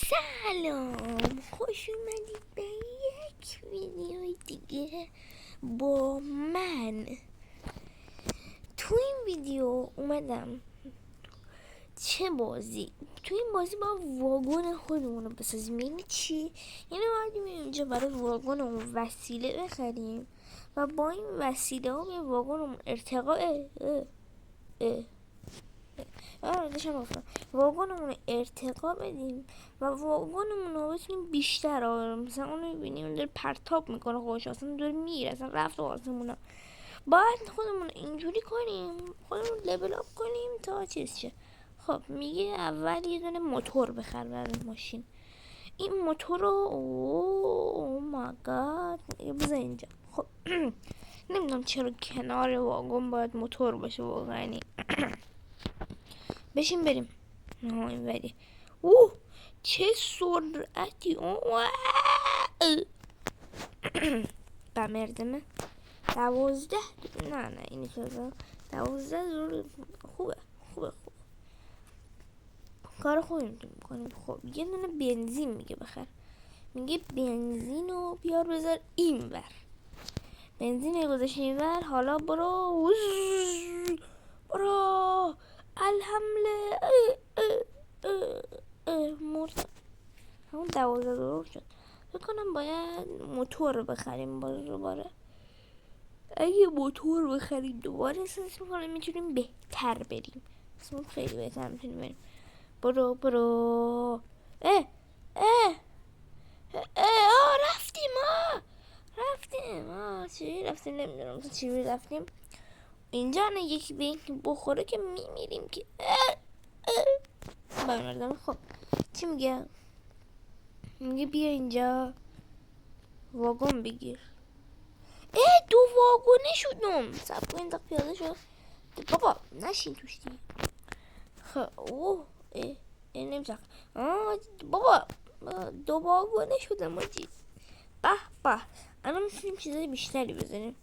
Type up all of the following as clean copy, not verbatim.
سلام، خوش اومدید به یک ویدیو دیگه با من. تو این ویدیو اومدم تو این بازی با واگن خودمون رو بسازیم. یعنی چی؟ یعنی باید اینجا برای واگنمون وسیله بخریم و با این وسیله ها به واگنمون واگنمون ارتقا بدیم و واگنمون رو بتونیم بیشتر مثلا اون رو ببینیم داره پرتاب میکنه خودش، اصلا داره میره، اصلا رفت آسمون. باید خودمون اینجوری کنیم، خودمون لول اپ کنیم تا چیز شه. خب میگه اول یه دونه موتور بخر برای ماشین. این موتور رو اوه مای گاد بذار اینجا. خب نمیدونم چرا کنار واگن باید موتور باشه واقعا. بشین بریم. این ولی چه سرعتی. بمردمه 12. نه اینی که 12 زور. خوبه کار خوبی میکنیم. خب یه دونه بنزین میگه بخر. میگه بنزین رو بیار بذار این ور. بنزین رو گذاشت این ور. حالا برو الحمله مرد. همون 12 دلار شد. فکر کنم باید موتور بخریم دوباره. اگه موتور بخریم دوباره احساس میکنم میتونیم بهتر بریم. اصلا خیلی بهتر میتونیم بریم. برو رفتیم نمیدونم چی رفتیم. اینجا نه یکی به این بخوره که میمیریم که بمردم. خب چی میگه بیا اینجا واگن بگیر. دو واگنه شدم. سب کنید تا پیاده شد. بابا نشین توش دیگه. خب نمیشه. بابا دو واگنه شدم آجی. به الان میتونیم چیزای بیشتری بزنیم.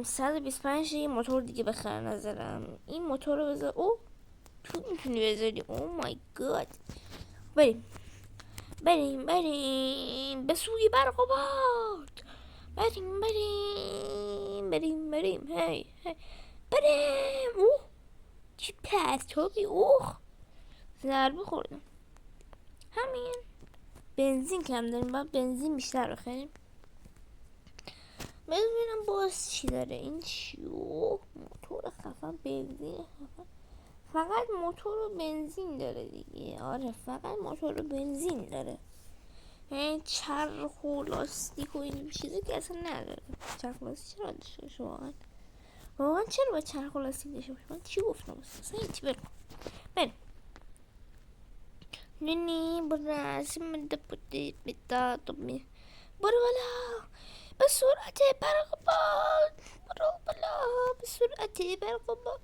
125 یه موتور دیگه بخر نظرم. این موتور رو بذار. تو میتونی بذاری. مای گاد. بریم به سوی برقاباد. بریم هی بریم. چی پرتابی. ضربه خوردم. همین بنزین کم داریم، باید بنزین بیشتر بخریم. ببینم باز چی داره این. چی موتور خفن، بنزین خفن. فقط موتور و بنزین داره دیگه. آره فقط موتور و بنزین داره. چرخ و لاستیک و این چیزی که اصلا نداره. چرخ و لاستیک چرا داشته باشه واقعا چرا باید چرخ و لاستیک داشته باشه؟ من چی گفتم اصلا؟ هیچی. بریم نینی براسم دپوتی بیتا تومی. برو بالا به سرعت برقاباد.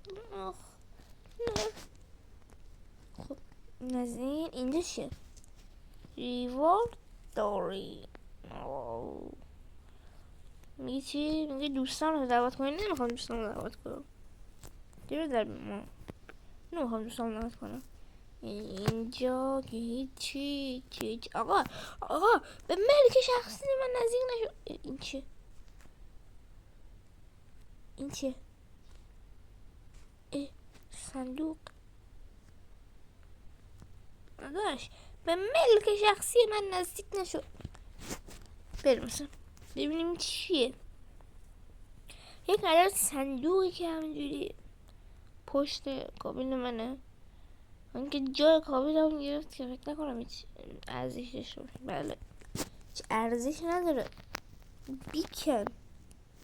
خب نزدین اینجا چیه؟ ریوارد داری. میگه چی؟ میگه دوستان رو دعوت کنی. نمیخوام دوستان رو دعوت کنم. دیره در ما نمیخوام دوستان رو دعوت کنم. اینجا که هیچی. آقا به ملک شخصی من نزدیک نشو. این چیه؟ صندوق. آقاش به ملک شخصی من نزدیک نشو. بریم مثلا ببینیم چیه. یک عدد صندوقی که همینجوری پشت کابین منه. من که جای کابین هم گرفت که فکر نکنم هیچ ارزش داشته باشه. بله هیچ ارزش نداره.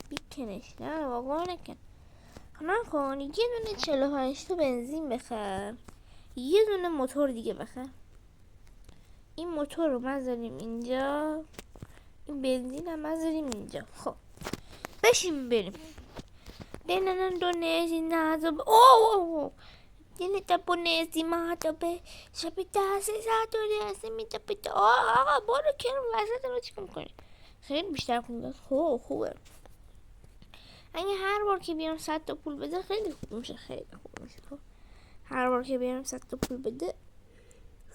بیکنش. نه واقعا نکن. یه دونه 45 تا بنزین بخر. یه دونه موتور دیگه بخر. این موتور رو مذاریم اینجا. این بنزین هم مذاریم اینجا. خب بشیم بریم. Indonesia nazo. Ini taponesi mata به شب دست ساعت و میتپید. آقا برو کنم وسط رو چیکار میکنی؟ خیلی بیشتر پول داد. خوبه. اگه هر بار که بیام 100 تا پول بده خیلی خوب میشه. هر بار که بیام 100 تا پول بده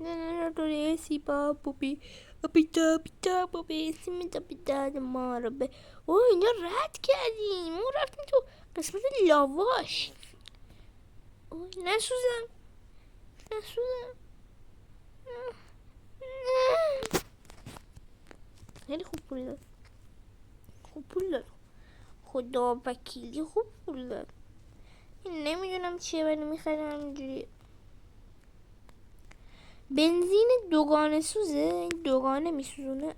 نه رسی با بوبی بیتا بیتا بوبی سیمیتا بیتا ما رو به اوه اینجا رد کردیم اون رفتیم تو قسمت لاواش. اوه نسوزم خیلی خوب پول داد، خوب پول داد، خدا وکیلی خوب پول داد. نمیدونم چیه ولی میخرم همینجوری. بنزین دوگانه سوزه، دوگانه میسوزونه.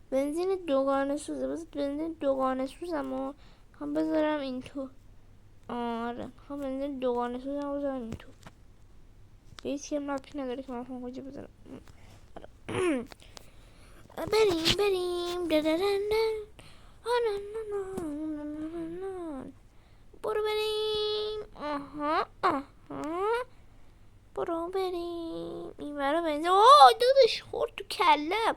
بنزین دوگانه سوزه، بس بنزین دوگانه سوزم و هم بذارم این تو. آره هم بنزین دوگانه سوزم بذارم این تو. به هیچ کم ربطی نداره که من هم کجا بذارم. بریم برو بریم. آها برو بریم این برا بنزین. اوه دادش خورد تو کلم.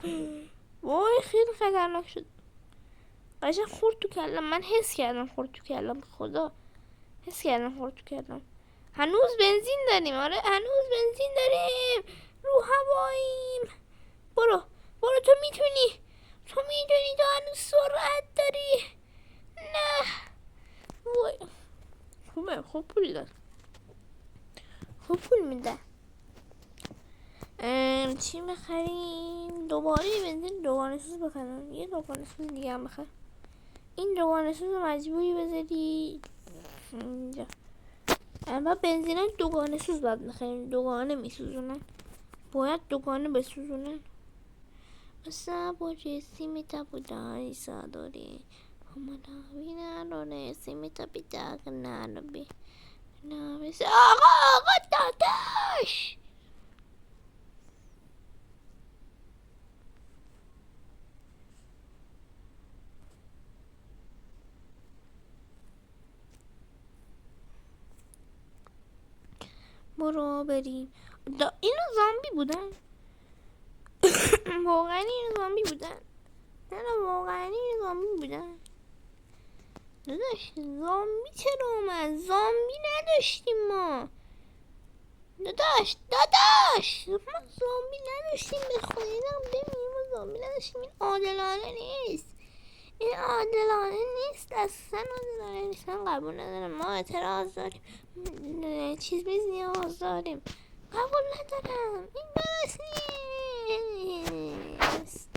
وای خیلی خطرناک شد، قشنگ خورد تو کلم. من حس کردم خورد تو کلم، خدا حس کردم خورد تو کلم. هنوز بنزین داریم، آره هنوز بنزین داریم، رو هواییم. برو تو میتونی تو هنوز سرعت داری. نه وای خوبه، خوب پول داد، خوب پول میده. چی بخریم؟ دوباره بنزین دوگانه سوز بخرم، یه دوگانه سوز دیگه هم بخرم. این دوگانه سوز مجبوری بذاری اینجا. اما بنزین های دوگانه سوز باید بخریم، دوگانه میسوزونن، باید دوگانه بسوزونن. اصلا با جسی میتا بوداری ساداری همانا بینا رو نسی میتا بیداغ نانبی نابیس. آقا داداش برو بریم. اینو زامبی بودن؟ واقعا این زامبی بودن؟ نه واقعا این زامبی بودن؟ داداش زامبی چرا اومد؟ زامبی نداشتیم ما داداش ما زامبی نداشتیم، به خودم ببینیم ما زامبی نداشتیم. این عادلانه نیست، این عادلانه نیست، اصلا عادلانه نیست. من قبول ندارم، ما اعتراض داریم، چیز بیز نیاز داریم، قبول ندارم، این درست نیست.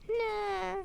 نه